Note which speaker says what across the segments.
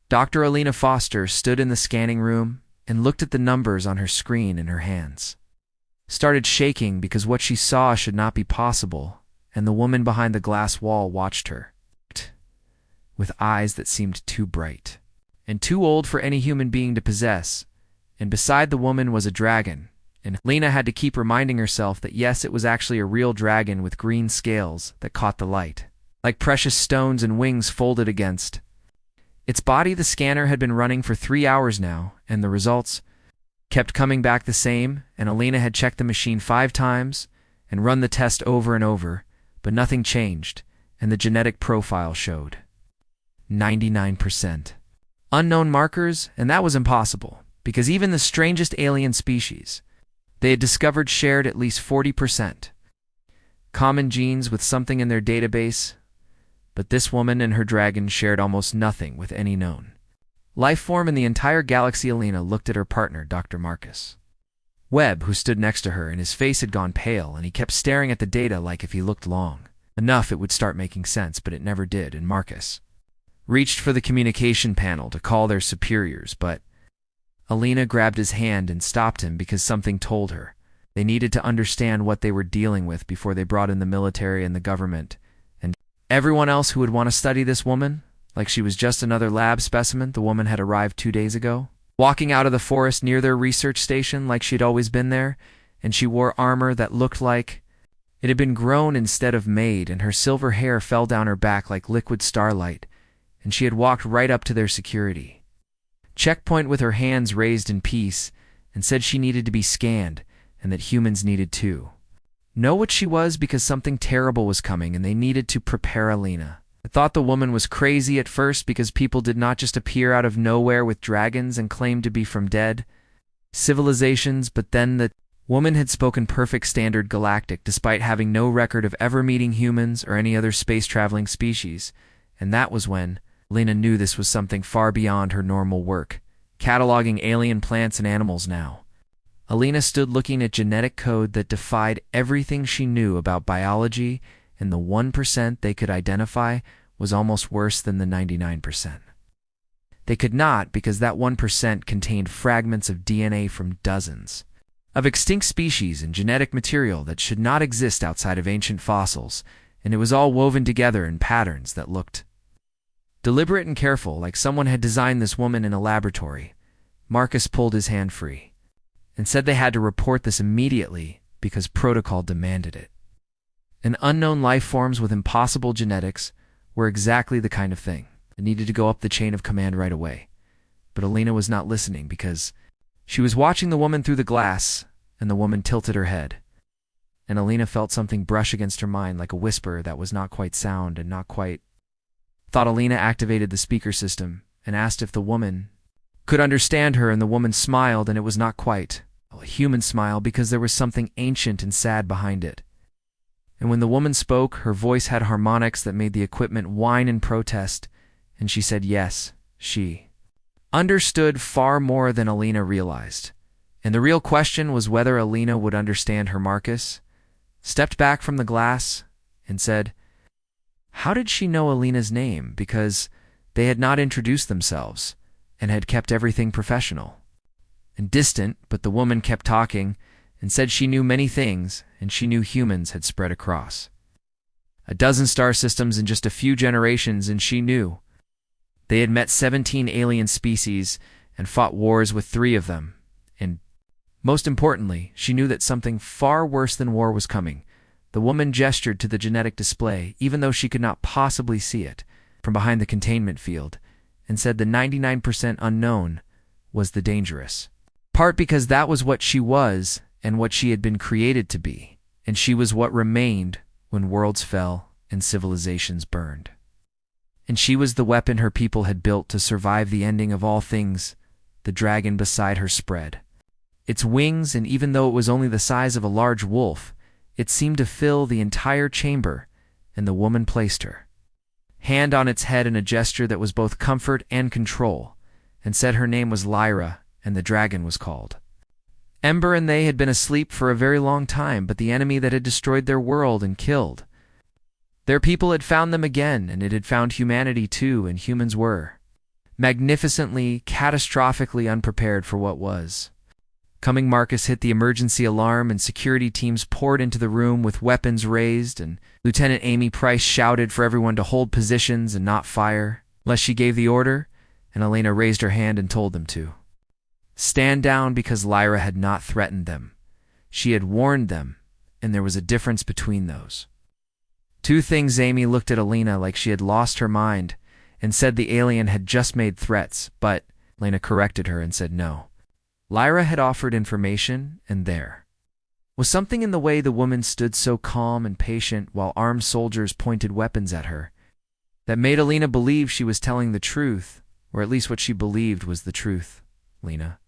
Speaker 1: Dr. Alina Foster stood in the scanning room and looked at the numbers on her screen in her hands. Started shaking because what she saw should not be possible, and the woman behind the glass wall watched her, with eyes that seemed too bright, and too old for any human being to possess, and beside the woman was a dragon, and Lena had to keep reminding herself that yes, it was actually a real dragon with green scales that caught the light, like precious stones and wings folded against its body. The scanner had been running for 3 hours now, and the results kept coming back the same, and Alina had checked the machine 5 times and run the test over and over, but nothing changed, and the genetic profile showed 99%. Unknown markers, and that was impossible, because even the strangest alien species they had discovered shared at least 40% common genes with something in their database, but this woman and her dragon shared almost nothing with any known life form in the entire galaxy. Alina looked at her partner, Dr. Marcus Webb, who stood next to her, and his face had gone pale, and he kept staring at the data like if he looked long enough it would start making sense, but it never did, and Marcus reached for the communication panel to call their superiors, but Alina grabbed his hand and stopped him because something told her they needed to understand what they were dealing with before they brought in the military and the government and everyone else who would want to study this woman like she was just another lab specimen. The woman had arrived 2 days ago, walking out of the forest near their research station like she'd always been there, and she wore armor that looked like it had been grown instead of made, and her silver hair fell down her back like liquid starlight, and she had walked right up to their security checkpoint with her hands raised in peace and said she needed to be scanned and that humans needed to know what she was because something terrible was coming and they needed to prepare Alina. I thought the woman was crazy at first because people did not just appear out of nowhere with dragons and claim to be from dead civilizations, but then the woman had spoken perfect standard galactic despite having no record of ever meeting humans or any other space-traveling species, and that was when Lena knew this was something far beyond her normal work, cataloging alien plants and animals now. Alina stood looking at genetic code that defied everything she knew about biology, and the 1% they could identify was almost worse than the 99%. They could not, because that 1% contained fragments of DNA from dozens of extinct species and genetic material that should not exist outside of ancient fossils, and it was all woven together in patterns that looked deliberate and careful, like someone had designed this woman in a laboratory. Marcus pulled his hand free and said they had to report this immediately because protocol demanded it. And unknown life forms with impossible genetics were exactly the kind of thing that needed to go up the chain of command right away. But Alina was not listening because she was watching the woman through the glass, and the woman tilted her head. And Alina felt something brush against her mind like a whisper that was not quite sound and not quite thought. Alina activated the speaker system and asked if the woman could understand her, and the woman smiled, and it was not quite a human smile because there was something ancient and sad behind it. And when the woman spoke, her voice had harmonics that made the equipment whine in protest, and she said yes, she understood far more than Alina realized. And the real question was whether Alina would understand her. Marcus stepped back from the glass and said, how did she know Alina's name? Because they had not introduced themselves and had kept everything professional and distant, but the woman kept talking and said she knew many things, and she knew humans had spread across a dozen star systems in just a few generations, and she knew they had met 17 alien species and fought wars with 3 of them, and most importantly, she knew that something far worse than war was coming. The woman gestured to the genetic display, even though she could not possibly see it from behind the containment field, and said the 99% unknown was the dangerous part, because that was what she was and what she had been created to be, and she was what remained when worlds fell and civilizations burned. And she was the weapon her people had built to survive the ending of all things. The dragon beside her spread its wings, and even though it was only the size of a large wolf, it seemed to fill the entire chamber, and the woman placed her hand on its head in a gesture that was both comfort and control, and said her name was Lyra, and the dragon was called Ember. And they had been asleep for a very long time, but the enemy that had destroyed their world and killed their people had found them again, and it had found humanity too, and humans were magnificently, catastrophically unprepared for what was. Coming Marcus hit the emergency alarm, and security teams poured into the room with weapons raised, and Lieutenant Amy Price shouted for everyone to hold positions and not fire, unless she gave the order, and Elena raised her hand and told them to. Stand down, because Lyra had not threatened them. She had warned them, and there was a difference between those. Two things. Amy looked at Elena like she had lost her mind and said the alien had just made threats, but Elena corrected her and said no. Lyra had offered information, and there was something in the way the woman stood so calm and patient while armed soldiers pointed weapons at her that made Elena believe she was telling the truth, or at least what she believed was the truth. Elena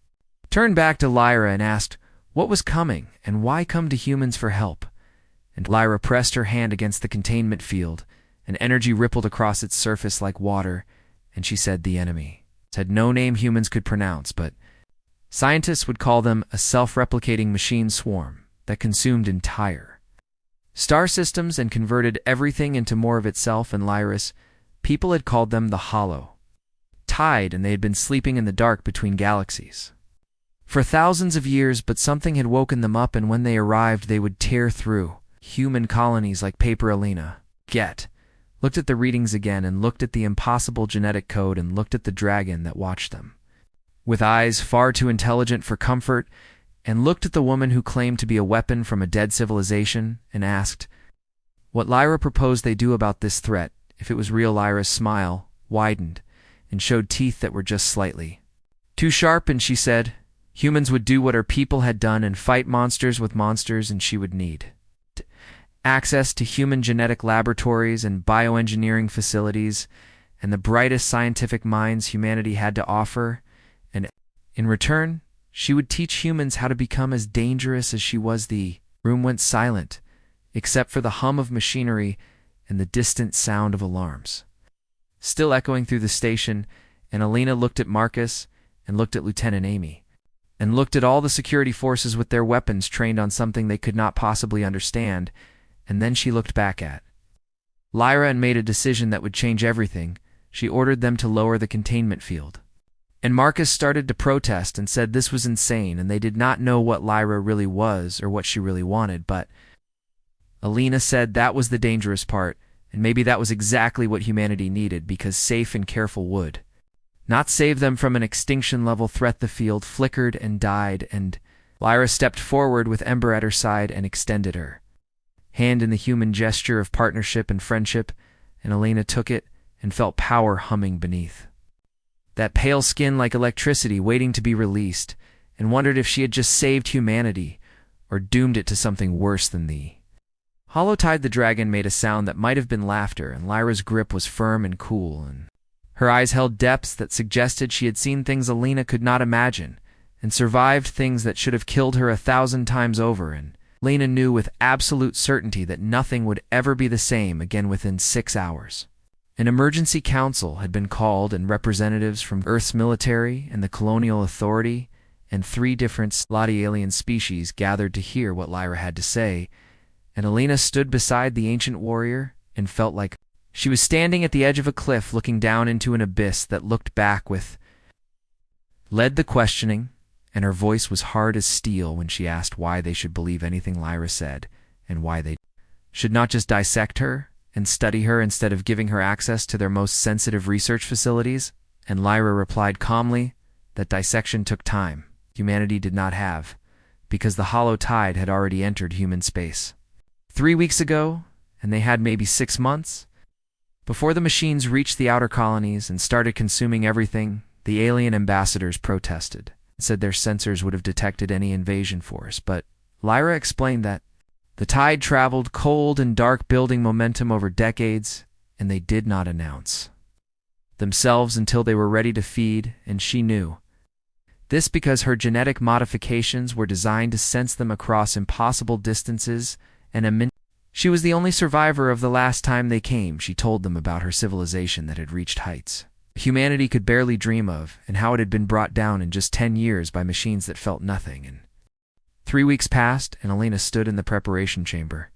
Speaker 1: turned back to Lyra and asked what was coming and why come to humans for help. And Lyra pressed her hand against the containment field, and energy rippled across its surface like water, and she said the enemy had no name humans could pronounce, but scientists would call them a self-replicating machine swarm that consumed entire star systems and converted everything into more of itself. And Lyra's people had called them the Hollow Tide, and they had been sleeping in the dark between galaxies for thousands of years, but something had woken them up, and when they arrived they would tear through human colonies like paper. Elena looked at the readings again, and looked at the impossible genetic code, and looked at the dragon that watched them with eyes far too intelligent for comfort, and looked at the woman who claimed to be a weapon from a dead civilization, and asked what Lyra proposed they do about this threat. If it was real, Lyra's smile widened and showed teeth that were just slightly too sharp, and she said humans would do what her people had done and fight monsters with monsters, and she would need access to human genetic laboratories and bioengineering facilities and the brightest scientific minds humanity had to offer, and in return, she would teach humans how to become as dangerous as she was. The room went silent, except for the hum of machinery and the distant sound of alarms still echoing through the station, and Elena looked at Marcus and looked at Lieutenant Amy and looked at all the security forces with their weapons trained on something they could not possibly understand, and then she looked back at Lyra and made a decision that would change everything. She ordered them to lower the containment field. And Marcus started to protest and said this was insane, and they did not know what Lyra really was or what she really wanted, but Elena said that was the dangerous part, and maybe that was exactly what humanity needed, because safe and careful would not save them from an extinction-level threat. The field flickered and died, and Lyra stepped forward with Ember at her side and extended her hand in the human gesture of partnership and friendship, and Elena took it and felt power humming beneath that pale skin like electricity waiting to be released, and wondered if she had just saved humanity or doomed it to something worse than the Hollowtide. The dragon made a sound that might have been laughter, and Lyra's grip was firm and cool, and her eyes held depths that suggested she had seen things Elena could not imagine, and survived things that should have killed her 1,000 times over, and Elena knew with absolute certainty that nothing would ever be the same again within 6 hours. An emergency council had been called, and representatives from Earth's military and the colonial authority and 3 different slotty alien species gathered to hear what Lyra had to say, and Elena stood beside the ancient warrior and felt like she was standing at the edge of a cliff looking down into an abyss that looked back with led the questioning, and her voice was hard as steel when she asked why they should believe anything Lyra said, and why they should not just dissect her and study her instead of giving her access to their most sensitive research facilities. And Lyra replied calmly that dissection took time humanity did not have, because the hollow tide had already entered human space 3 weeks ago, and they had maybe 6 months before the machines reached the outer colonies and started consuming everything. The alien ambassadors protested and said their sensors would have detected any invasion force, but Lyra explained that the tide traveled cold and dark, building momentum over decades, and they did not announce themselves until they were ready to feed, and she knew this because her genetic modifications were designed to sense them across impossible distances, and she was the only survivor of the last time they came. She told them about her civilization that had reached heights humanity could barely dream of, and how it had been brought down in just 10 years by machines that felt nothing. And 3 weeks passed, and Elena stood in the preparation chamber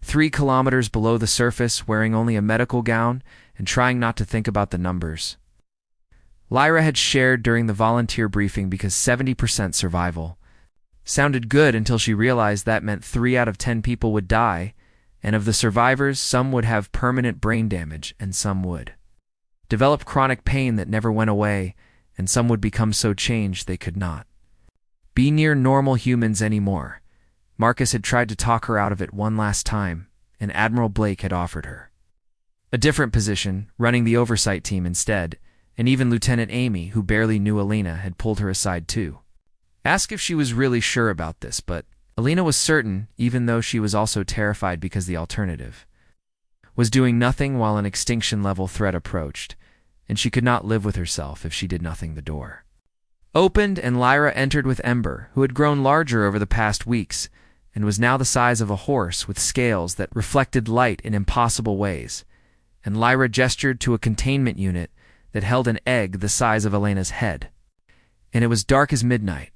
Speaker 1: 3 kilometers below the surface, wearing only a medical gown and trying not to think about the numbers Lyra had shared during the volunteer briefing because 70% survival sounded good until she realized that meant 3 out of 10 people would die, and of the survivors, some would have permanent brain damage and some would develop chronic pain that never went away, and some would become so changed they could not be near normal humans anymore. Marcus had tried to talk her out of it one last time, and Admiral Blake had offered her a different position, running the oversight team instead, and even Lieutenant Amy, who barely knew Alina, had pulled her aside too. Asked if she was really sure about this, but Alina was certain, even though she was also terrified because the alternative was doing nothing while an extinction-level threat approached, and she could not live with herself if she did nothing. The door opened, and Lyra entered with Ember, who had grown larger over the past weeks, and was now the size of a horse with scales that reflected light in impossible ways, and Lyra gestured to a containment unit that held an egg the size of Elena's head. And it was dark as midnight,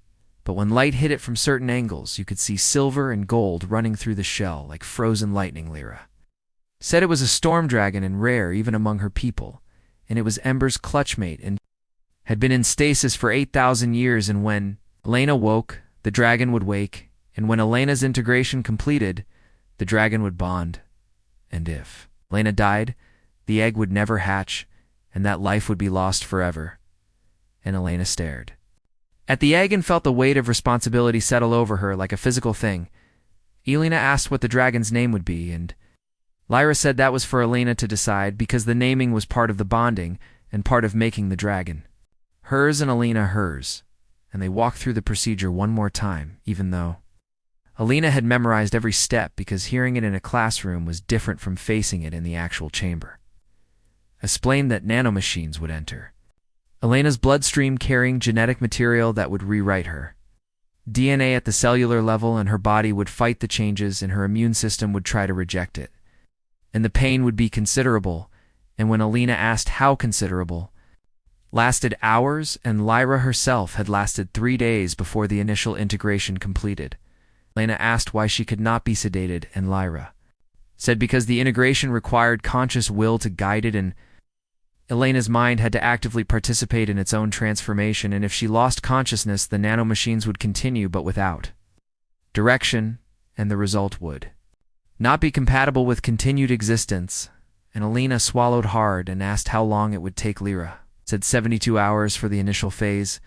Speaker 1: but when light hit it from certain angles, you could see silver and gold running through the shell like frozen lightning. Lyra said it was a storm dragon and rare even among her people, and it was Ember's clutchmate and had been in stasis for 8,000 years, and when Elena woke, the dragon would wake, and when Elena's integration completed, the dragon would bond, and if Elena died, the egg would never hatch, and that life would be lost forever. And Elena stared at the egg and felt the weight of responsibility settle over her like a physical thing. Elena asked what the dragon's name would be, and Lyra said that was for Elena to decide because the naming was part of the bonding and part of making the dragon. Hers and Elena hers, and they walked through the procedure one more time, even though Elena had memorized every step because hearing it in a classroom was different from facing it in the actual chamber. Explained that nanomachines would enter Elena's bloodstream carrying genetic material that would rewrite her DNA at the cellular level, and her body would fight the changes and her immune system would try to reject it. And the pain would be considerable, and when Elena asked how considerable, lasted hours, and Lyra herself had lasted 3 days before the initial integration completed. Elena asked why she could not be sedated, and Lyra said because the integration required conscious will to guide it, and Elena's mind had to actively participate in its own transformation, and if she lost consciousness, the nanomachines would continue but without direction, and the result would not be compatible with continued existence. And Elena swallowed hard and asked how long it would take. Lyra said 72 hours for the initial phase,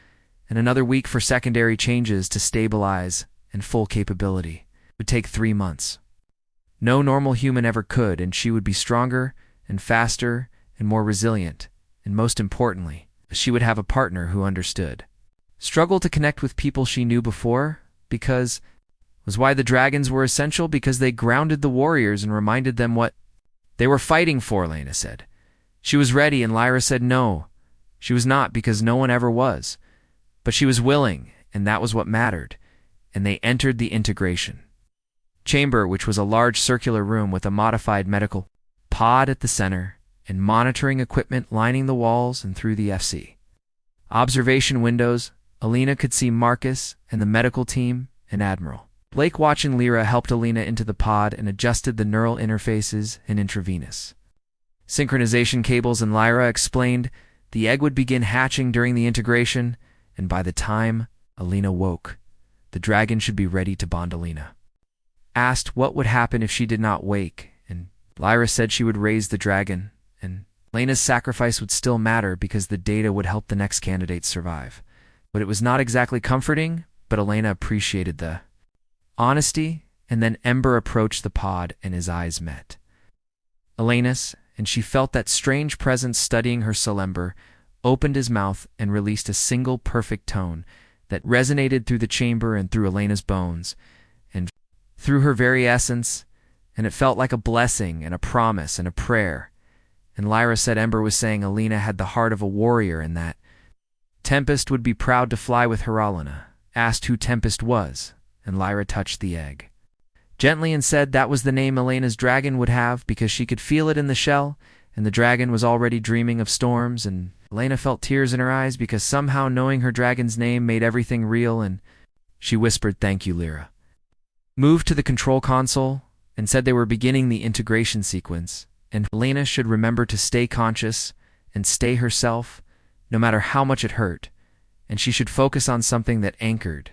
Speaker 1: and another week for secondary changes to stabilize, and full capability would take 3 months. No normal human ever could, and she would be stronger and faster and more resilient, and most importantly, she would have a partner who understood. Struggle to connect with people she knew before, because was why the dragons were essential, because they grounded the warriors and reminded them what they were fighting for. Elena said she was ready, and Lyra said no, she was not, because no one ever was. But she was willing, and that was what mattered, and they entered the integration chamber, which was a large circular room with a modified medical pod at the center, and monitoring equipment lining the walls and through the FC observation windows. Elena could see Marcus and the medical team and Admiral Blake watching. Lyra helped Elena into the pod and adjusted the neural interfaces and intravenous synchronization cables, and Lyra explained the egg would begin hatching during the integration, and by the time Elena woke, the dragon should be ready to bond. Elena asked what would happen if she did not wake, and Lyra said she would raise the dragon, and Elena's sacrifice would still matter because the data would help the next candidates survive. But it was not exactly comforting, but Elena appreciated the honesty, and then Ember approached the pod and his eyes met Elena's, and she felt that strange presence studying her. Ember opened his mouth and released a single perfect tone that resonated through the chamber and through Elena's bones, and through her very essence, and it felt like a blessing and a promise and a prayer. And Lyra said Ember was saying Elena had the heart of a warrior, and that Tempest would be proud to fly with her. Elena asked who Tempest was, and Lyra touched the egg gently and said that was the name Elena's dragon would have, because she could feel it in the shell, and the dragon was already dreaming of storms. And Elena felt tears in her eyes because somehow knowing her dragon's name made everything real, and she whispered, "Thank you, Lyra." Moved to the control console and said they were beginning the integration sequence, and Elena should remember to stay conscious and stay herself, no matter how much it hurt, and she should focus on something that anchored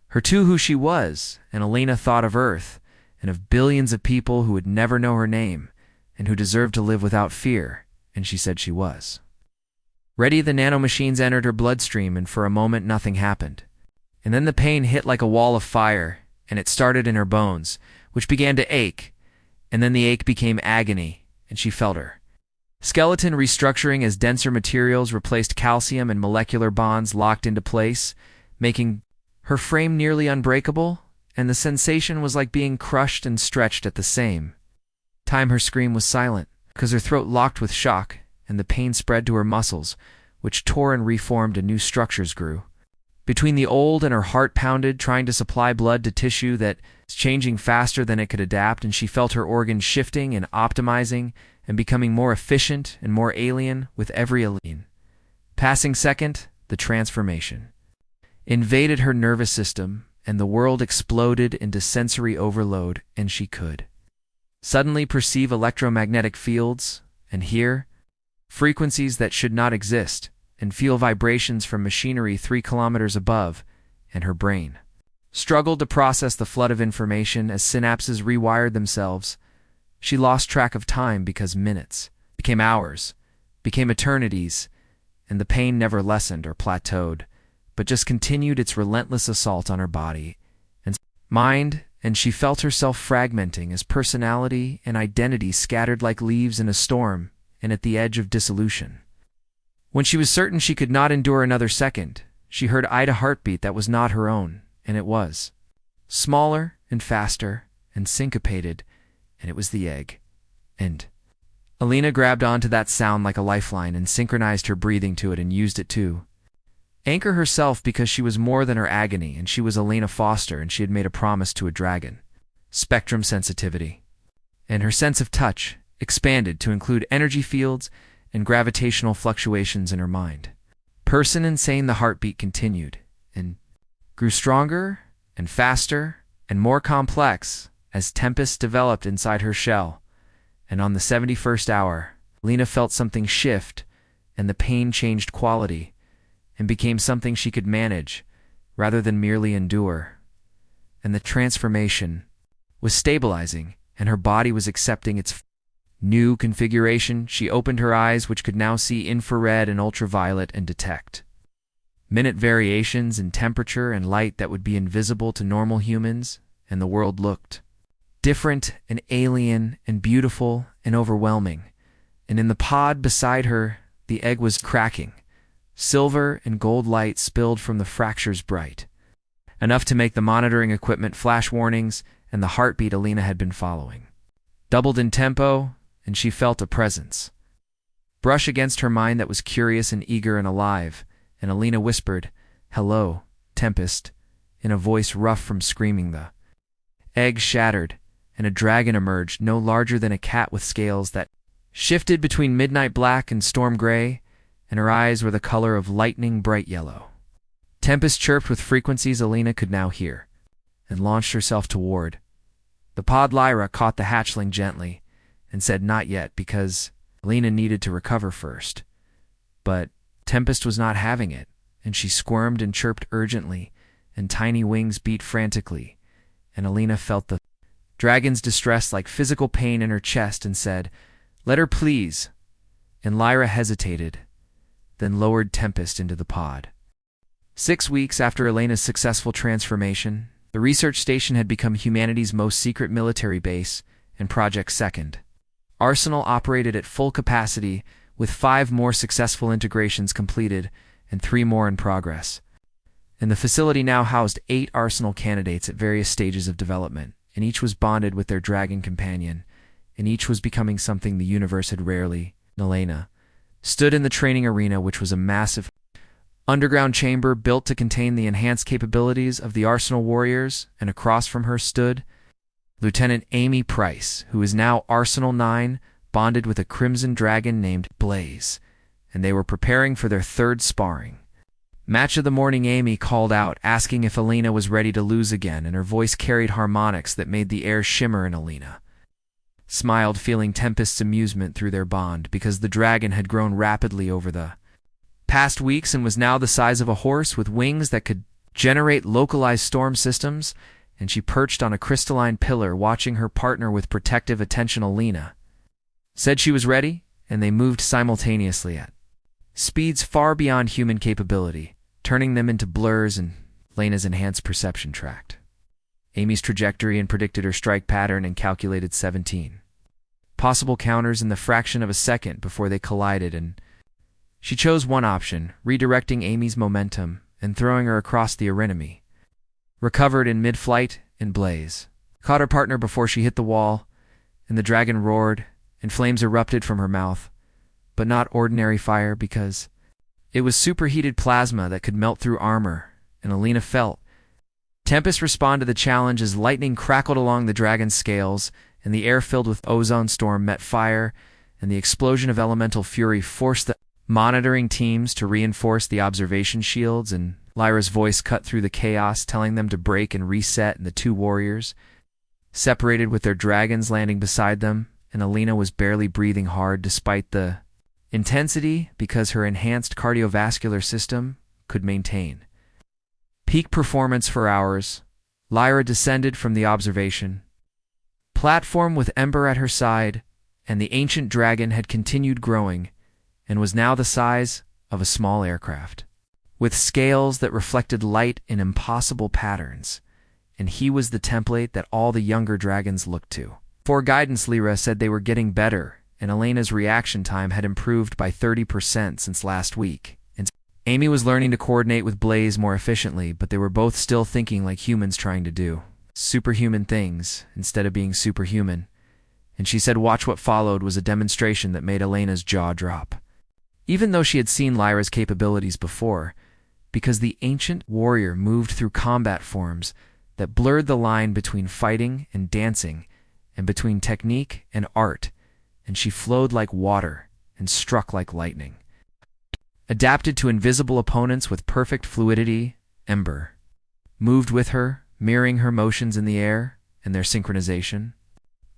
Speaker 1: her to who she was. And Alina thought of Earth, and of billions of people who would never know her name, and who deserved to live without fear, and she said she was. Ready, the nanomachines entered her bloodstream, and for a moment nothing happened. And then the pain hit like a wall of fire, and it started in her bones, which began to ache, and then the ache became agony, and she felt her skeleton restructuring as denser materials replaced calcium and molecular bonds locked into place, making her frame nearly unbreakable, and the sensation was like being crushed and stretched at the same time. Her scream was silent, because her throat locked with shock, and the pain spread to her muscles, which tore and reformed, and new structures grew between the old, and her heart pounded, trying to supply blood to tissue that was changing faster than it could adapt, and she felt her organs shifting and optimizing and becoming more efficient and more alien with every passing second. The transformation invaded her nervous system, and the world exploded into sensory overload, and she could suddenly perceive electromagnetic fields and hear frequencies that should not exist, and feel vibrations from machinery 3 kilometers above, and her brain struggled to process the flood of information as synapses rewired themselves. She lost track of time because minutes became hours, became eternities, and the pain never lessened or plateaued, but just continued its relentless assault on her body and mind, and she felt herself fragmenting as personality and identity scattered like leaves in a storm and at the edge of dissolution. When she was certain she could not endure another second, she heard Ida heartbeat that was not her own, and it was smaller and faster and syncopated, and it was the egg. And Alina grabbed onto that sound like a lifeline and synchronized her breathing to it and used it to anchor herself, because she was more than her agony, and she was Alina Foster, and she had made a promise to a dragon. Spectrum sensitivity. And her sense of touch expanded to include energy fields and gravitational fluctuations in her mind. Person insane, the heartbeat continued, and grew stronger and faster and more complex as tempests developed inside her shell. And on the 71st hour, Lena felt something shift, and the pain changed quality and became something she could manage rather than merely endure. And the transformation was stabilizing, and her body was accepting its new configuration. She opened her eyes, which could now see infrared and ultraviolet and detect minute variations in temperature and light that would be invisible to normal humans, and the world looked different and alien and beautiful and overwhelming. And in the pod beside her, the egg was cracking. Silver and gold light spilled from the fractures bright, enough to make the monitoring equipment flash warnings, and the heartbeat Alina had been following doubled in tempo, and she felt a presence brush against her mind that was curious and eager and alive, and Alina whispered, "Hello, Tempest," in a voice rough from screaming. The egg shattered, and a dragon emerged, no larger than a cat, with scales that shifted between midnight black and storm gray, and her eyes were the color of lightning bright yellow. Tempest chirped with frequencies Alina could now hear, and launched herself toward the pod. Lyra caught the hatchling gently and said not yet, because Alina needed to recover first. But Tempest was not having it, and she squirmed and chirped urgently, and tiny wings beat frantically, and Alina felt the dragon's distress like physical pain in her chest and said, "Let her, please." And Lyra hesitated, then lowered Tempest into the pod. 6 weeks after Elena's successful transformation, the research station had become humanity's most secret military base and Project Second. Arsenal operated at full capacity, with 5 more successful integrations completed and 3 more in progress. And the facility now housed 8 Arsenal candidates at various stages of development, and each was bonded with their dragon companion, and each was becoming something the universe had rarely. Elena stood in the training arena, which was a massive underground chamber built to contain the enhanced capabilities of the Arsenal warriors, and across from her stood Lieutenant Amy Price, who is now Arsenal 9, bonded with a crimson dragon named Blaze, and they were preparing for their 3rd sparring match of the morning. Amy called out, asking if Alina was ready to lose again, and her voice carried harmonics that made the air shimmer, and Alina smiled, feeling Tempest's amusement through their bond, because the dragon had grown rapidly over the past weeks and was now the size of a horse with wings that could generate localized storm systems, and she perched on a crystalline pillar watching her partner with protective attention. Alina said she was ready, and they moved simultaneously at speeds far beyond human capability, turning them into blurs in Lena's enhanced perception tracked Amy's trajectory and predicted her strike pattern and calculated 17 possible counters in the fraction of a second before they collided, and she chose one option, redirecting Amy's momentum and throwing her across the arenemy. Recovered in mid-flight and blaze. Caught her partner before she hit the wall, and the dragon roared, and flames erupted from her mouth. But not ordinary fire, because it was superheated plasma that could melt through armor, and Alina felt. Tempest responded to the challenge as lightning crackled along the dragon's scales, and the air filled with ozone storm met fire, and the explosion of elemental fury forced the monitoring teams to reinforce the observation shields, and Lyra's voice cut through the chaos, telling them to break and reset, and the two warriors separated with their dragons landing beside them, and Alina was barely breathing hard despite the intensity because her enhanced cardiovascular system could maintain peak performance for hours. Lyra descended from the observation platform with Ember at her side, and the ancient dragon had continued growing and was now the size of a small aircraft, with scales that reflected light in impossible patterns, and he was the template that all the younger dragons looked to. For guidance, Lyra said they were getting better, and Elena's reaction time had improved by 30% since last week. And Amy was learning to coordinate with Blaze more efficiently, but they were both still thinking like humans trying to do superhuman things instead of being superhuman. And she said watch what followed was a demonstration that made Elena's jaw drop. Even though she had seen Lyra's capabilities before, because the ancient warrior moved through combat forms that blurred the line between fighting and dancing, and between technique and art, and she flowed like water and struck like lightning. Adapted to invisible opponents with perfect fluidity, Ember moved with her, mirroring her motions in the air and their synchronization.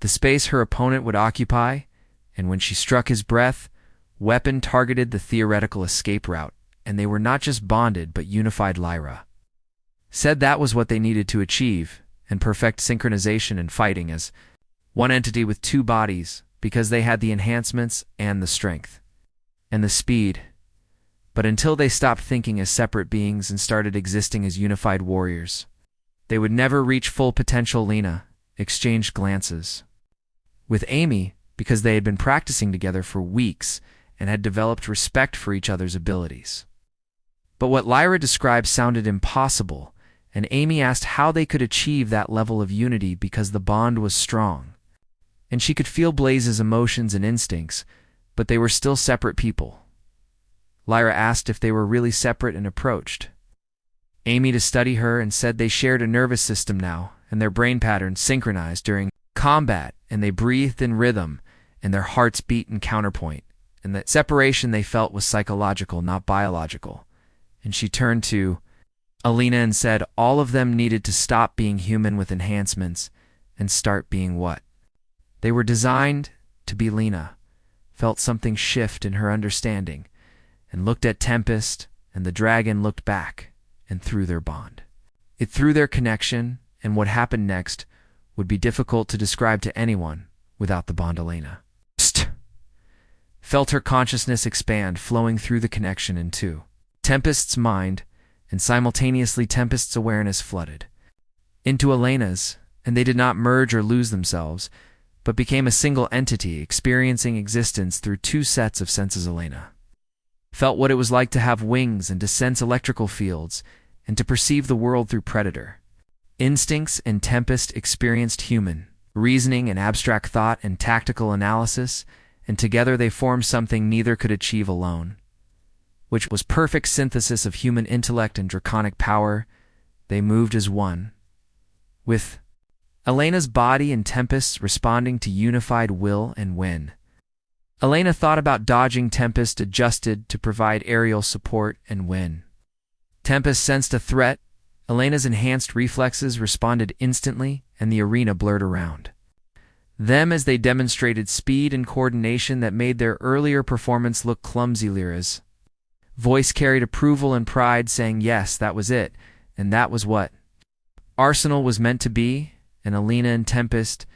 Speaker 1: The space her opponent would occupy, and when she struck his breath, weapon targeted the theoretical escape route, and they were not just bonded but unified. Lyra said that was what they needed to achieve, and perfect synchronization in fighting as one entity with two bodies, because they had the enhancements and the strength and the speed. But until they stopped thinking as separate beings and started existing as unified warriors, they would never reach full potential. Lena exchanged glances with Amy because they had been practicing together for weeks and had developed respect for each other's abilities. But what Lyra described sounded impossible, and Amy asked how they could achieve that level of unity because the bond was strong. And she could feel Blaze's emotions and instincts, but they were still separate people. Lyra asked if they were really separate and approached Amy to study her and said they shared a nervous system now, and their brain patterns synchronized during combat, and they breathed in rhythm, and their hearts beat in counterpoint, and that separation they felt was psychological, not biological. And she turned to Alina and said all of them needed to stop being human with enhancements and start being what they were designed to be. Lena felt something shift in her understanding and looked at Tempest, and the dragon looked back, and through their bond. It through their connection, and what happened next would be difficult to describe to anyone without the bond. Elena felt her consciousness expand, flowing through the connection into Tempest's mind, and simultaneously Tempest's awareness flooded into Elena's, and they did not merge or lose themselves, but became a single entity, experiencing existence through two sets of senses. Elena felt what it was like to have wings and to sense electrical fields, and to perceive the world through predator instincts, and Tempest experienced human reasoning and abstract thought and tactical analysis, and together they formed something neither could achieve alone, which was perfect synthesis of human intellect and draconic power. They moved as one, with Elena's body and Tempest's responding to unified will, and when Elena thought about dodging, Tempest adjusted to provide aerial support, and when Tempest sensed a threat, Elena's enhanced reflexes responded instantly, and the arena blurred around them as they demonstrated speed and coordination that made their earlier performance look clumsy. Lyra's Voice carried approval and pride, saying yes, that was it, and that was what Arsenal was meant to be, and Alina and Tempest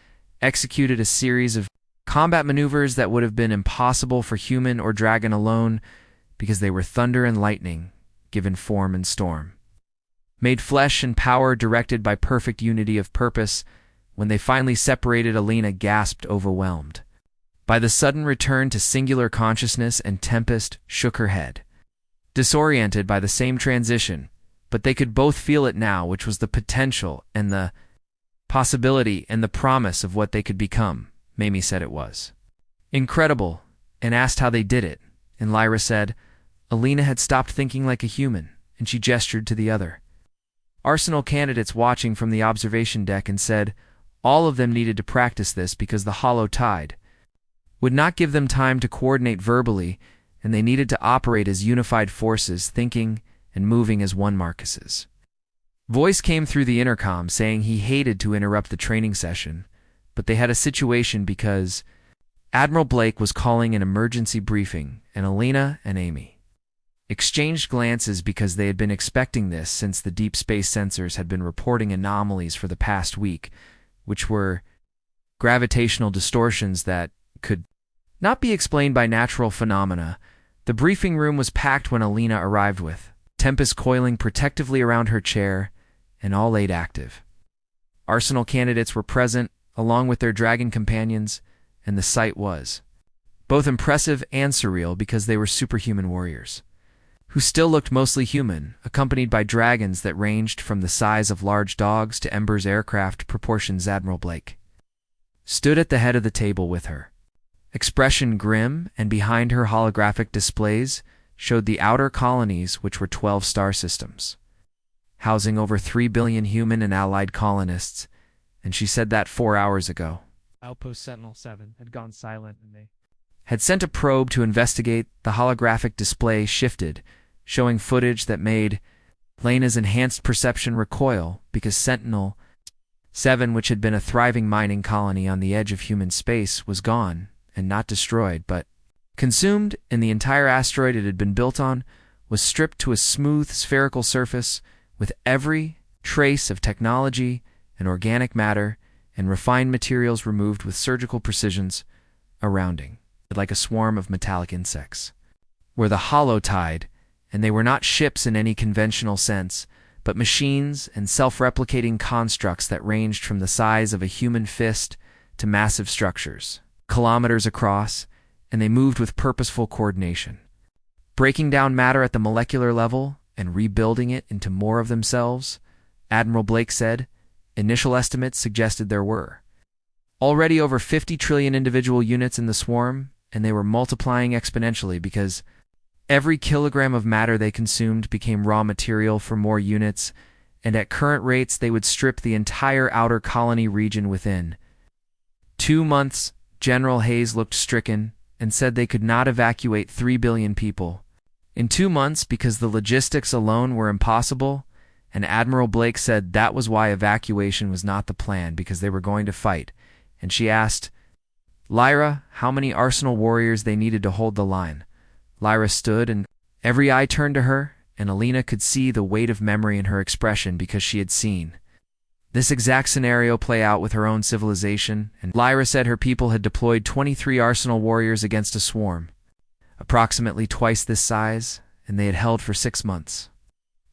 Speaker 1: executed a series of combat maneuvers that would have been impossible for human or dragon alone because they were thunder and lightning, given form and storm. Made flesh and power directed by perfect unity of purpose, when they finally separated, Alina gasped, overwhelmed by the sudden return to singular consciousness, and Tempest shook her head, disoriented by the same transition, but they could both feel it now, which was the potential and the possibility and the promise of what they could become. Mamie said it was incredible and asked how they did it, and Lyra said Alina had stopped thinking like a human, and she gestured to the other Arsenal candidates watching from the observation deck and said all of them needed to practice this because the hollow tide would not give them time to coordinate verbally, and they needed to operate as unified forces, thinking and moving as one. Marcus's voice came through the intercom saying he hated to interrupt the training session, but they had a situation because Admiral Blake was calling an emergency briefing, and Alina and Amy exchanged glances because they had been expecting this since the deep space sensors had been reporting anomalies for the past week, which were gravitational distortions that could not be explained by natural phenomena. The briefing room was packed when Alina arrived, with Tempest coiling protectively around her chair, and all 8 active Arsenal candidates were present, along with their dragon companions, and the sight was both impressive and surreal because they were superhuman warriors, who still looked mostly human, accompanied by dragons that ranged from the size of large dogs to Ember's aircraft proportions. Admiral Blake stood at the head of the table with her expression grim, and behind her holographic displays showed the outer colonies, which were 12 star systems, housing over 3 billion human and allied colonists, and she said that 4 hours ago.
Speaker 2: Outpost Sentinel-7 had gone silent, and they
Speaker 1: had sent a probe to investigate. The holographic display shifted, showing footage that made Lena's enhanced perception recoil because Sentinel-7, which had been a thriving mining colony on the edge of human space, was gone, and not destroyed, but consumed, and the entire asteroid it had been built on was stripped to a smooth spherical surface with every trace of technology and organic matter and refined materials removed with surgical precisions, surrounding like a swarm of metallic insects were the hollow tide, and they were not ships in any conventional sense, but machines and self-replicating constructs that ranged from the size of a human fist to massive structures kilometers across, and they moved with purposeful coordination, breaking down matter at the molecular level and rebuilding it into more of themselves. Admiral Blake said initial estimates suggested there were already over 50 trillion individual units in the swarm, and they were multiplying exponentially because every kilogram of matter they consumed became raw material for more units, and at current rates they would strip the entire outer colony region within 2 months. General Hayes looked stricken and said they could not evacuate 3 billion people in 2 months because the logistics alone were impossible, and Admiral Blake said that was why evacuation was not the plan, because they were going to fight, and she asked Lyra how many Arsenal warriors they needed to hold the line. Lyra stood, and every eye turned to her, and Alina could see the weight of memory in her expression because she had seen this exact scenario play out with her own civilization, and Lyra said her people had deployed 23 Arsenal warriors against a swarm, approximately twice this size, and they had held for 6 months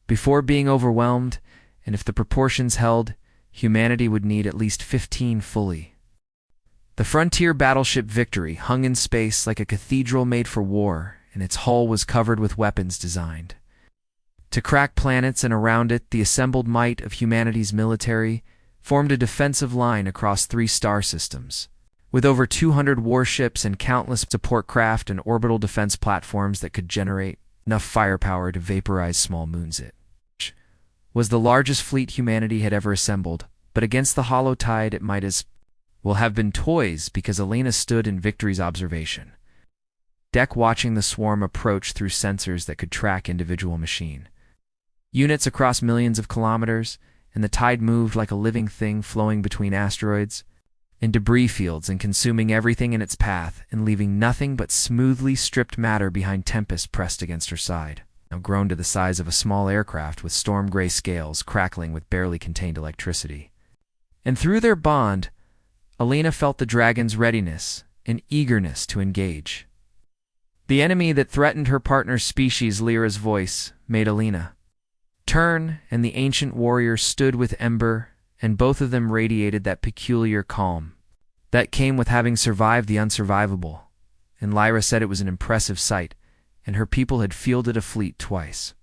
Speaker 1: before being overwhelmed, and if the proportions held, humanity would need at least 15 fully. The frontier battleship Victory hung in space like a cathedral made for war, and its hull was covered with weapons designed to crack planets, and around it the assembled might of humanity's military formed a defensive line across 3 star systems, with over 200 warships and countless support craft and orbital defense platforms that could generate enough firepower to vaporize small moons. It was the largest fleet humanity had ever assembled, but against the hollow tide it might as well have been toys, because Alina stood in Victory's observation deck watching the swarm approach through sensors that could track individual machine units across millions of kilometers, and the tide moved like a living thing flowing between asteroids. in debris fields and consuming everything in its path and leaving nothing but smoothly stripped matter behind Tempest pressed against her side, now grown to the size of a small aircraft with storm-gray scales crackling with barely contained electricity. And through their bond, Alina felt the dragon's readiness and eagerness to engage. The enemy that threatened her partner's species, Lyra's voice, made Alina turn, and the ancient warrior stood with Ember, and both of them radiated that peculiar calm that came with having survived the unsurvivable. And Lyra said it was an impressive sight, and her people had fielded a fleet twice.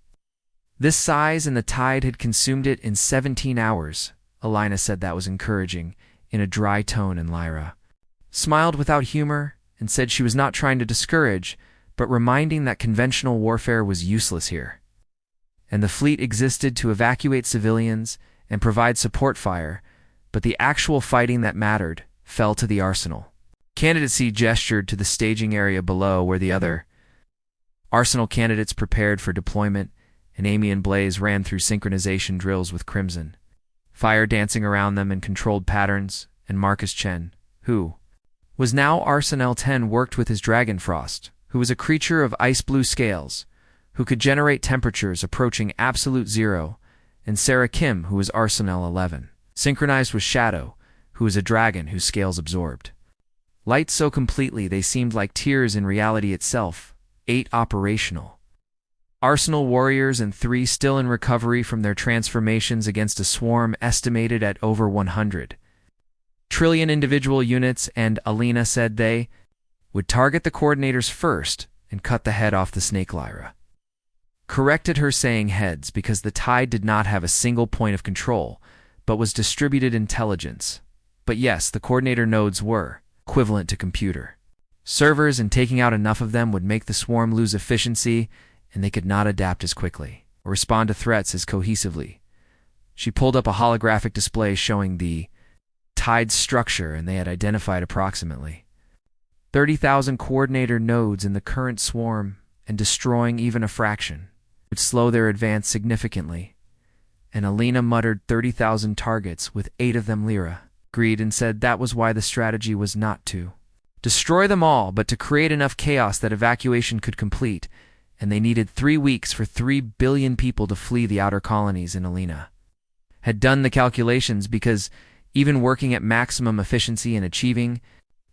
Speaker 1: This size and the tide had consumed it in 17 hours. Alina said that was encouraging, in a dry tone, and Lyra smiled without humor and said she was not trying to discourage, but reminding that conventional warfare was useless here. And the fleet existed to evacuate civilians and provide support fire, but the actual fighting that mattered fell to the arsenal. Candidacy gestured to the staging area below where the other arsenal candidates prepared for deployment, and Amy and Blaze ran through synchronization drills with Crimson, fire dancing around them in controlled patterns, and Marcus Chen, who was now Arsenal 10, worked with his Dragonfrost, who was a creature of ice-blue scales, who could generate temperatures approaching absolute zero, and Sarah Kim, who was Arsenal 11, synchronized with Shadow, who was a dragon whose scales absorbed light so completely they seemed like tears in reality itself. 8 operational Arsenal warriors and 3 still in recovery from their transformations against a swarm estimated at over 100 trillion individual units, and Alina said they would target the coordinators first and cut the head off the snake. Lyra corrected her, saying heads because the tide did not have a single point of control, but was distributed intelligence. But yes, the coordinator nodes were equivalent to computer servers, and taking out enough of them would make the swarm lose efficiency, and they could not adapt as quickly or respond to threats as cohesively. She pulled up a holographic display showing the tide structure, and they had identified approximately 30,000 coordinator nodes in the current swarm, and destroying even a fraction would slow their advance significantly. And Alina muttered 30,000 targets, with 8 of them. Lyra agreed and said that was why the strategy was not to destroy them all, but to create enough chaos that evacuation could complete, and they needed 3 weeks for 3 billion people to flee the outer colonies. And Alina had done the calculations, because even working at maximum efficiency and achieving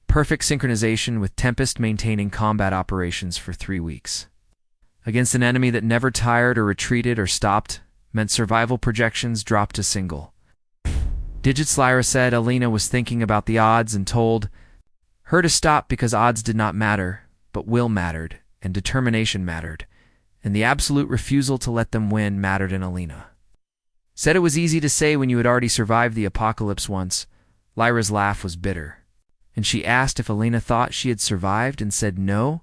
Speaker 1: perfect synchronization with Tempest maintaining combat operations for 3 weeks against an enemy that never tired or retreated or stopped meant survival projections dropped to single digits. Lyra said Alina was thinking about the odds and told her to stop, because odds did not matter, but will mattered, and determination mattered, and the absolute refusal to let them win mattered. And Alina said it was easy to say when you had already survived the apocalypse once. Lyra's laugh was bitter, and she asked if Alina thought she had survived, and said no,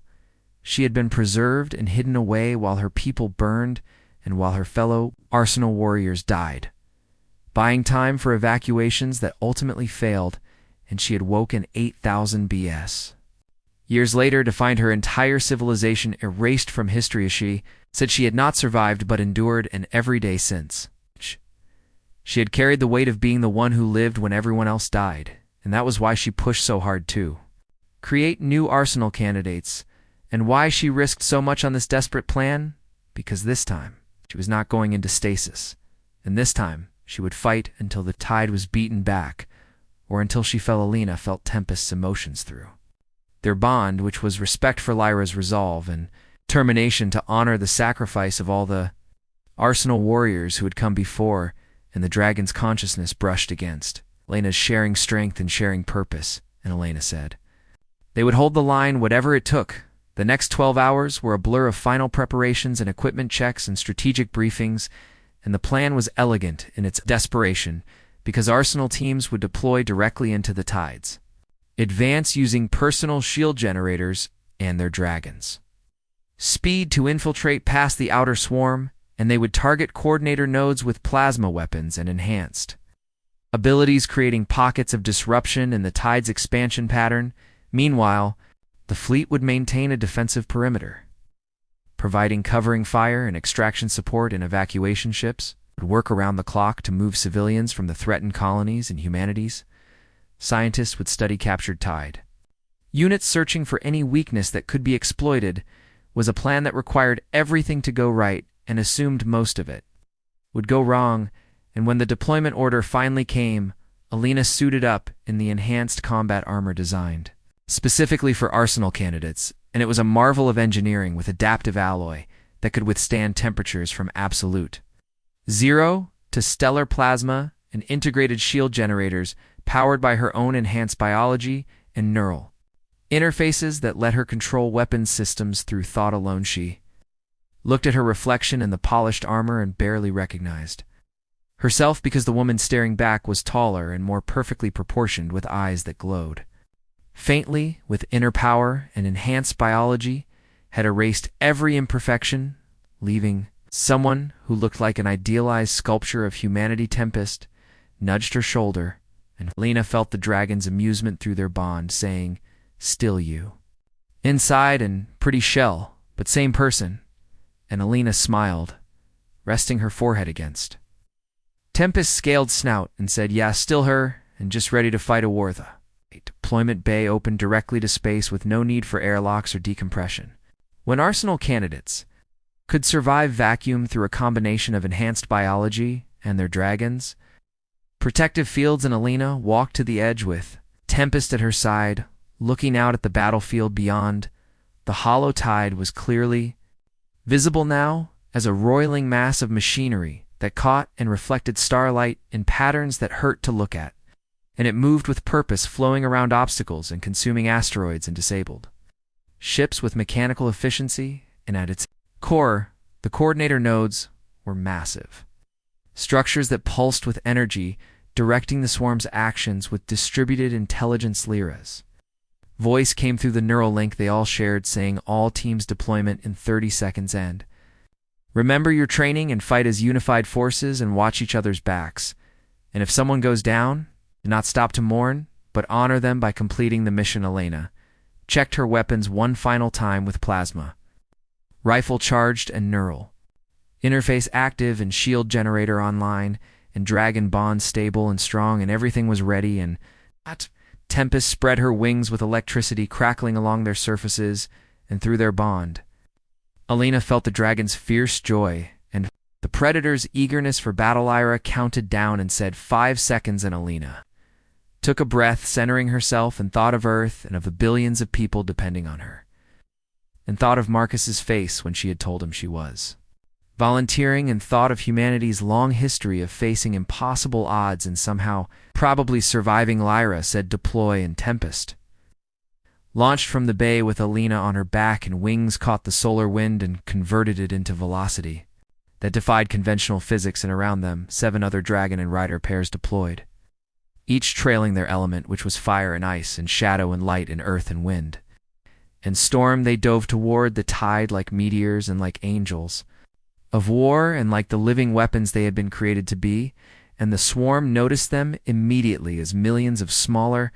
Speaker 1: she had been preserved and hidden away while her people burned and while her fellow Arsenal warriors died, buying time for evacuations that ultimately failed, and she had woken 8,000 BS years later to find her entire civilization erased from history. As she said she had not survived but endured, and every day since she had carried the weight of being the one who lived when everyone else died, and that was why she pushed so hard to create new Arsenal candidates, and why she risked so much on this desperate plan, because this time she was not going into stasis, and this time she would fight until the tide was beaten back, or until she felt Alina felt Tempest's emotions through their bond, which was respect for Lyra's resolve and determination to honor the sacrifice of all the Arsenal warriors who had come before, and the dragon's consciousness brushed against Elena's sharing strength and sharing purpose. And Alina said they would hold the line whatever it took. The next 12 hours were a blur of final preparations and equipment checks and strategic briefings, and the plan was elegant in its desperation, because Arsenal teams would deploy directly into the tides, advance using personal shield generators and their dragons' speed to infiltrate past the outer swarm, and they would target coordinator nodes with plasma weapons and enhanced abilities, creating pockets of disruption in the tide's expansion pattern. Meanwhile, the fleet would maintain a defensive perimeter, providing covering fire and extraction support, and evacuation ships would work around the clock to move civilians from the threatened colonies and humanities. scientists would study captured tide. Units searching for any weakness that could be exploited was a plan that required everything to go right and assumed most of it would go wrong, and when the deployment order finally came, Alina suited up in the enhanced combat armor designed specifically for arsenal candidates, and it was a marvel of engineering with adaptive alloy that could withstand temperatures from absolute 0 to stellar plasma and integrated shield generators powered by her own enhanced biology and neural interfaces that let her control weapons systems through thought alone. She looked at her reflection in the polished armor and barely recognized herself because the woman staring back was taller and more perfectly proportioned with eyes that glowed faintly with inner power, and enhanced biology had erased every imperfection, leaving someone who looked like an idealized sculpture of humanity. Tempest nudged her shoulder, and Lena felt the dragon's amusement through their bond, saying, "Still you. Inside and pretty shell, but same person." And Alina smiled, resting her forehead against Tempest's scaled snout and said, "Yeah, still her, and just ready to fight a war." The deployment bay opened directly to space with no need for airlocks or decompression. When arsenal candidates could survive vacuum through a combination of enhanced biology and their dragons, protective fields, and Alina walked to the edge with Tempest at her side, looking out at the battlefield beyond. The hollow tide was clearly visible now as a roiling mass of machinery that caught and reflected starlight in patterns that hurt to look at, and it moved with purpose, flowing around obstacles and consuming asteroids and disabled ships with mechanical efficiency, and at its core, the coordinator nodes were massive structures that pulsed with energy, directing the swarm's actions with distributed intelligence. Lyra's voice came through the neural link they all shared, saying, "All teams deployment in 30 seconds end. Remember your training and fight as unified forces and watch each other's backs. And if someone goes down, do not stop to mourn, but honor them by completing the mission." Alina checked her weapons one final time with plasma rifle charged and neural interface active and shield generator online and dragon bond stable and strong, and everything was ready. And Tempest spread her wings with electricity crackling along their surfaces and through their bond. Alina felt the dragon's fierce joy and the predator's eagerness for battle. Lyra counted down and said 5 seconds, and Alina took a breath, centering herself, and thought of Earth and of the billions of people depending on her, and thought of Marcus's face when she had told him she was volunteering, and thought of humanity's long history of facing impossible odds and somehow probably surviving. Lyra said, "Deploy," and Tempest launched from the bay with Alina on her back, and wings caught the solar wind and converted it into velocity that defied conventional physics, and around them 7 other dragon and rider pairs deployed, each trailing their element, which was fire and ice and shadow and light and earth and wind and storm. They dove toward the tide like meteors and like angels of war and like the living weapons they had been created to be, and the swarm noticed them immediately as millions of smaller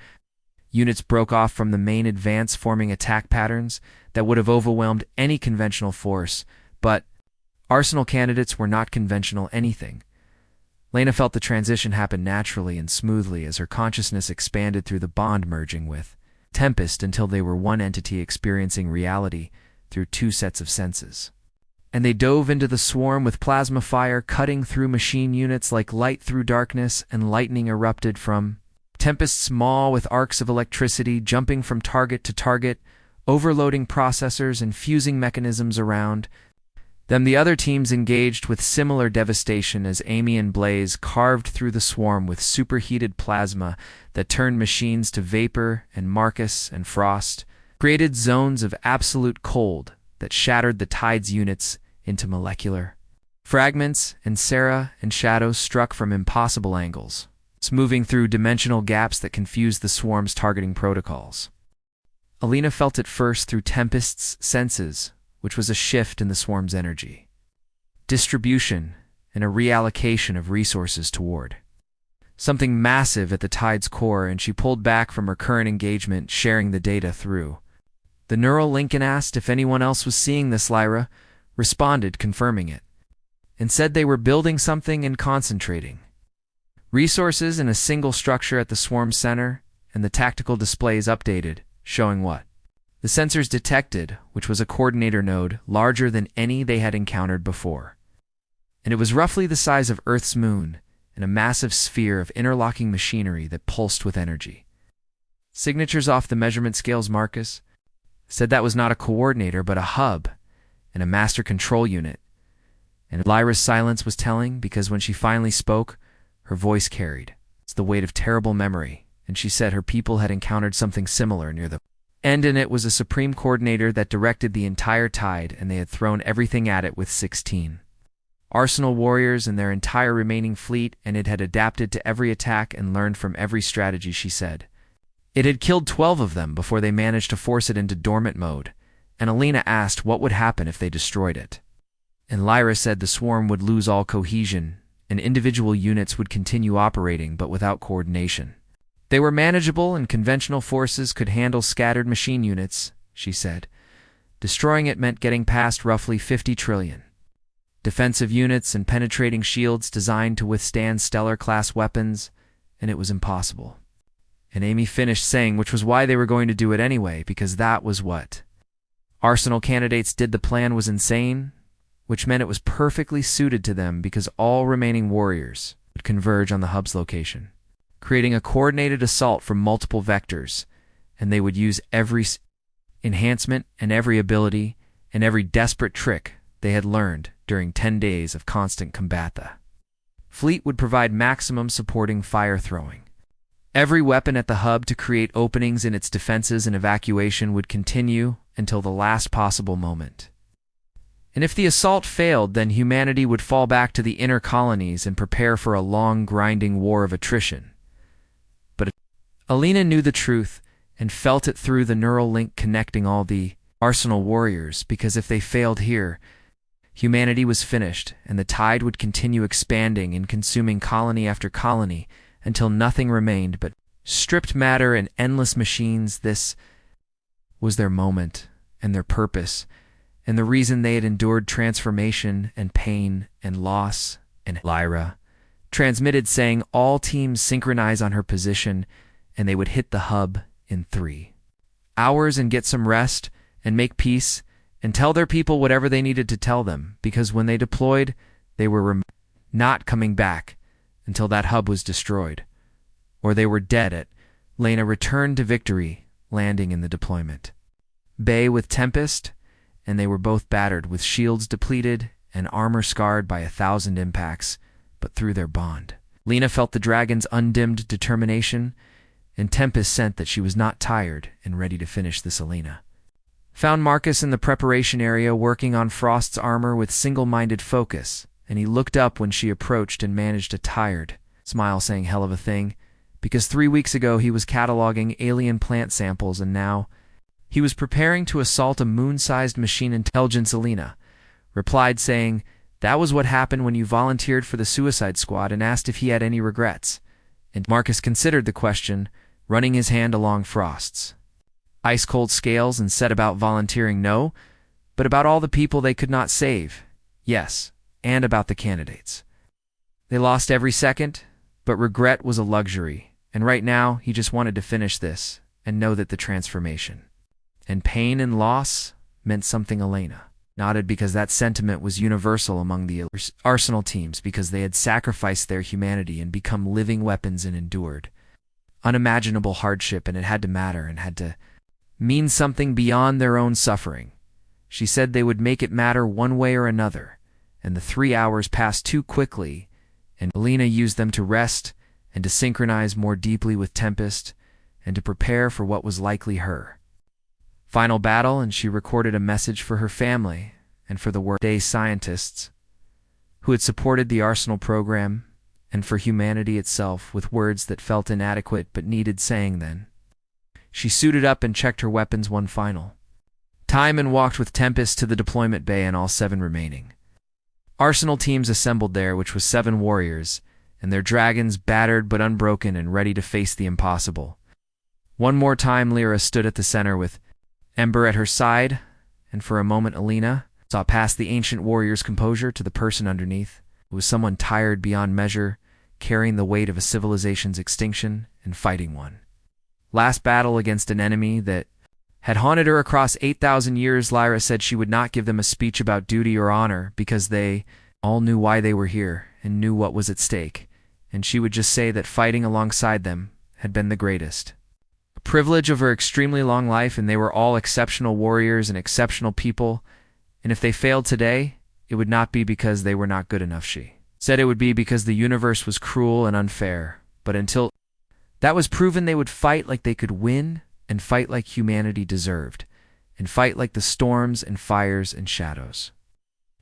Speaker 1: units broke off from the main advance, forming attack patterns that would have overwhelmed any conventional force. But arsenal candidates were not conventional anything. Lena felt the transition happen naturally and smoothly as her consciousness expanded through the bond merging with Tempest until they were one entity experiencing reality through 2 sets of senses. And they dove into the swarm with plasma fire cutting through machine units like light through darkness, and lightning erupted from Tempest's maw with arcs of electricity jumping from target to target, overloading processors and fusing mechanisms around them. The other teams engaged with similar devastation as Amy and Blaze carved through the swarm with superheated plasma that turned machines to vapor, and Marcus and Frost created zones of absolute cold that shattered the tide's units into molecular fragments, and Sarah and Shadow struck from impossible angles, moving through dimensional gaps that confused the swarm's targeting protocols. Alina felt it first through Tempest's senses, which was a shift in the swarm's energy distribution and a reallocation of resources toward something massive at the tide's core, and she pulled back from her current engagement, sharing the data through the neural link, and asked if anyone else was seeing this. Lyra responded, confirming it, and said they were building something and concentrating resources in a single structure at the swarm center, and the tactical displays updated, showing what the sensors detected, which was a coordinator node larger than any they had encountered before. And it was roughly the size of Earth's moon, and a massive sphere of interlocking machinery that pulsed with energy. Signatures off the measurement scales, Marcus said that was not a coordinator but a hub and a master control unit. And Lyra's silence was telling, because when she finally spoke, her voice carried the weight of terrible memory, and she said her people had encountered something similar near the end, and it was a supreme coordinator that directed the entire tide, and they had thrown everything at it with 16 Arsenal warriors and their entire remaining fleet, and it had adapted to every attack and learned from every strategy, she said. It had killed 12 of them before they managed to force it into dormant mode, and Alina asked what would happen if they destroyed it. And Lyra said the swarm would lose all cohesion, and individual units would continue operating but without coordination. They were manageable, and conventional forces could handle scattered machine units, she said. Destroying it meant getting past roughly 50 trillion. Defensive units and penetrating shields designed to withstand stellar-class weapons, and it was impossible. And Amy finished saying which was why they were going to do it anyway, because that was what Arsenal candidates did. The plan was insane, which meant it was perfectly suited to them because all remaining warriors would converge on the hub's location, creating a coordinated assault from multiple vectors, and they would use every enhancement and every ability and every desperate trick they had learned during 10 days of constant combat. The fleet would provide maximum supporting fire throwing. Every weapon at the hub to create openings in its defenses, and evacuation would continue until the last possible moment. And if the assault failed, then humanity would fall back to the inner colonies and prepare for a long, grinding war of attrition. But Alina knew the truth and felt it through the neural link connecting all the Arsenal warriors, because if they failed here, humanity was finished, and the tide would continue expanding and consuming colony after colony until nothing remained but stripped matter and endless machines. This was their moment and their purpose, and the reason they had endured transformation and pain and loss. And Lyra transmitted saying all teams synchronize on her position, and they would hit the hub in 3 hours and get some rest and make peace and tell their people whatever they needed to tell them, because when they deployed, they were not coming back until that hub was destroyed, or they were dead. At Lena returned to victory, landing in the deployment bay with Tempest, and they were both battered with shields depleted and armor scarred by 1,000 impacts, but through their bond, Lena felt the dragon's undimmed determination, and Tempest sensed that she was not tired and ready to finish this. Alina found Marcus in the preparation area working on Frost's armor with single-minded focus, and he looked up when she approached and managed a tired smile, saying hell of a thing, because 3 weeks ago he was cataloging alien plant samples, and now he was preparing to assault a moon-sized machine. Intelligence. Alina replied saying that was what happened when you volunteered for the Suicide Squad, and asked if he had any regrets. And Marcus considered the question, running his hand along Frost's ice-cold scales, and said about volunteering, no, but about all the people they could not save, yes, and about the candidates. They lost every second, but regret was a luxury, and right now he just wanted to finish this and know that the transformation and pain and loss meant something. Elena nodded, because that sentiment was universal among the Arsenal teams, because they had sacrificed their humanity and become living weapons and endured unimaginable hardship, and it had to matter and had to mean something beyond their own suffering. She said they would make it matter one way or another, and the 3 hours passed too quickly, and Alina used them to rest and to synchronize more deeply with Tempest and to prepare for what was likely her final battle. And she recorded a message for her family and for the workday scientists who had supported the Arsenal program, and for humanity itself, with words that felt inadequate but needed saying. Then she suited up and checked her weapons one final time and walked with Tempest to the deployment bay and all 7 remaining Arsenal teams assembled there, which was 7 warriors, and their dragons battered but unbroken and ready to face the impossible. One more time Lyra stood at the center with Ember at her side, and for a moment Alina saw past the ancient warrior's composure to the person underneath. It was someone tired beyond measure, carrying the weight of a civilization's extinction and fighting one last battle against an enemy that had haunted her across 8,000 years. Lyra said she would not give them a speech about duty or honor because they all knew why they were here and knew what was at stake, and she would just say that fighting alongside them had been the greatest. A privilege of her extremely long life, and they were all exceptional warriors and exceptional people, and if they failed today, it would not be because they were not good enough. She said it would be because the universe was cruel and unfair, but until that was proven, they would fight like they could win, and fight like humanity deserved, and fight like the storms and fires and shadows.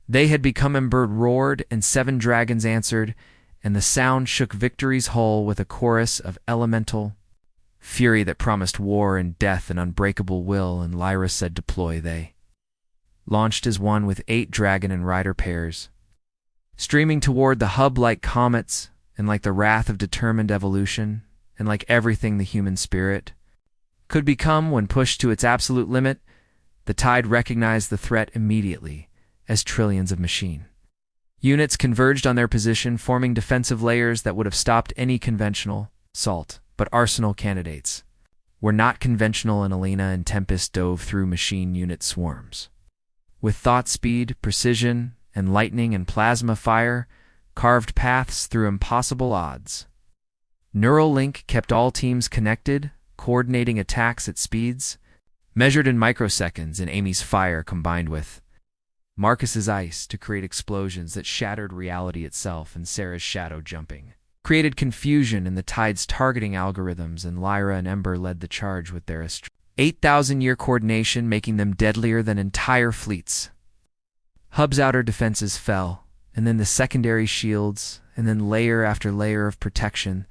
Speaker 1: They had become, and bird roared, and 7 dragons answered, and the sound shook victory's hull with a chorus of elemental fury that promised war and death and unbreakable will. And Lyra said deploy. They launched as one with 8 dragon and rider pairs, streaming toward the hub like comets, and like the wrath of determined evolution, and like everything the human spirit could become when pushed to its absolute limit. The tide recognized the threat immediately as trillions of machine units converged on their position, forming defensive layers that would have stopped any conventional assault. But Arsenal candidates were not conventional, and Alina and Tempest dove through machine unit swarms. With thought speed, precision, and lightning and plasma fire, carved paths through impossible odds. Neural link kept all teams connected, coordinating attacks at speeds measured in microseconds, and Amy's fire combined with Marcus's ice to create explosions that shattered reality itself, and Sarah's shadow jumping created confusion in the tide's targeting algorithms, and Lyra and Ember led the charge with their 8,000-year coordination, making them deadlier than entire fleets. Hub's outer defenses fell, and then the secondary shields, and then layer after layer of protection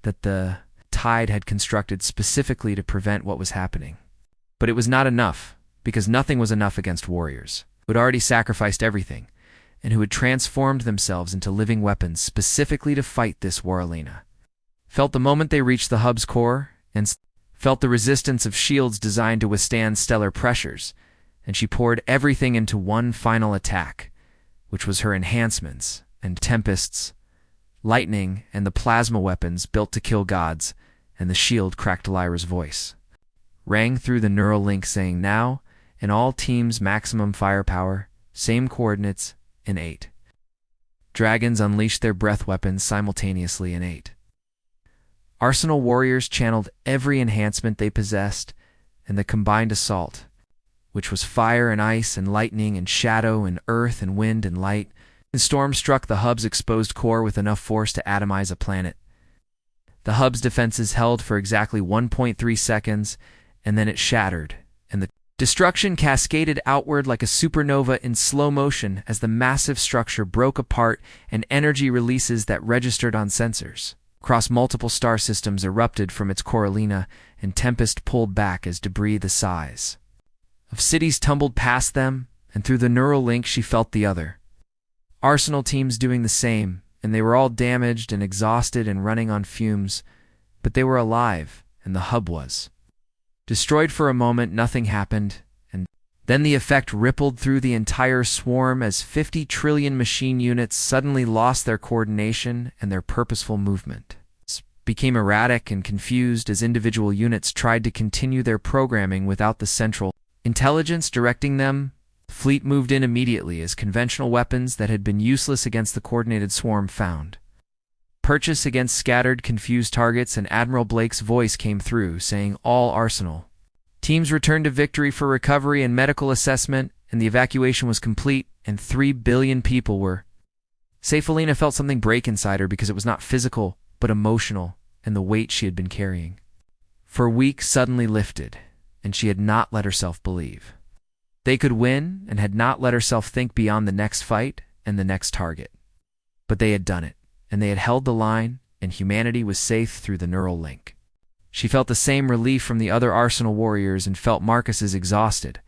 Speaker 1: that the tide had constructed specifically to prevent what was happening. But it was not enough, because nothing was enough against warriors who had already sacrificed everything, and who had transformed themselves into living weapons specifically to fight this war. Alina felt the moment they reached the hub's core, and felt the resistance of shields designed to withstand stellar pressures, and she poured everything into one final attack, which was her enhancements and Tempests, lightning, and the plasma weapons built to kill gods. And the shield cracked. Lyra's voice rang through the neural link saying, now, in all teams, maximum firepower, same coordinates, in 8. Dragons unleashed their breath weapons simultaneously in 8. Arsenal warriors channeled every enhancement they possessed, and the combined assault, which was fire and ice and lightning and shadow and earth and wind and light, and storm struck the hub's exposed core with enough force to atomize a planet. The hub's defenses held for exactly 1.3 seconds, and then it shattered, and the destruction cascaded outward like a supernova in slow motion as the massive structure broke apart, and energy releases that registered on sensors across multiple star systems erupted from its core. Alina and Tempest pulled back as debris the size of cities tumbled past them, and through the neural link she felt the other Arsenal teams doing the same, and they were all damaged and exhausted and running on fumes, but they were alive, and the hub was destroyed. For a moment, nothing happened, and then the effect rippled through the entire swarm as 50 trillion machine units suddenly lost their coordination, and their purposeful movement became erratic and confused as individual units tried to continue their programming without the central intelligence directing them. The fleet moved in immediately as conventional weapons that had been useless against the coordinated swarm found purchase against scattered, confused targets, and Admiral Blake's voice came through, saying all Arsenal teams returned to victory for recovery and medical assessment, and the evacuation was complete, and 3 billion people were safe. Alina felt something break inside her because it was not physical, but emotional, and the weight she had been carrying for weeks suddenly lifted, and she had not let herself believe they could win, and had not let herself think beyond the next fight and the next target. But they had done it, and they had held the line, and humanity was safe through the neural link. She felt the same relief from the other Arsenal warriors, and felt Marcus is exhausted,